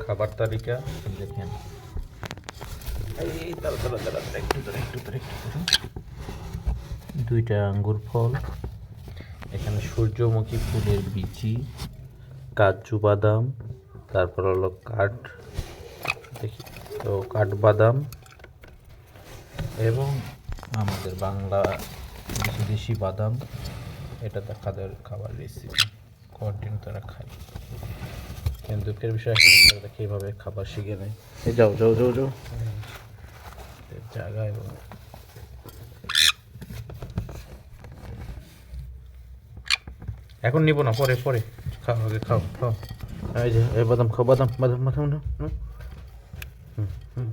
খাবার তালিকা দেখেন। এই দাঁড়া দাঁড়া দাঁড়া দাঁড়া, একটু ধরে একটু ধরে একটু ধরে। দুইটা আঙ্গুর ফল, এখানে সূর্যমুখী ফুলের বিচি, কাজু বাদাম, তারপর হলো দেখি তো কাঠবাদাম, এবং আমাদের বাংলা দেশি বাদাম। এটা তাদের খাবার রেসিপি, কন্টিনিউ তারা খায়। কিন্তু দুঃখের বিষয় তারা কীভাবে খাবার শিখে নেয়। এই যাও যাও যাও যাও জায়গা। এবং এখন নিব না, পরে পরে খাও, আগে খাও খাও। এই যে এই বাদাম খাও, বাদাম বাদাম বাদাম না। হুম হুম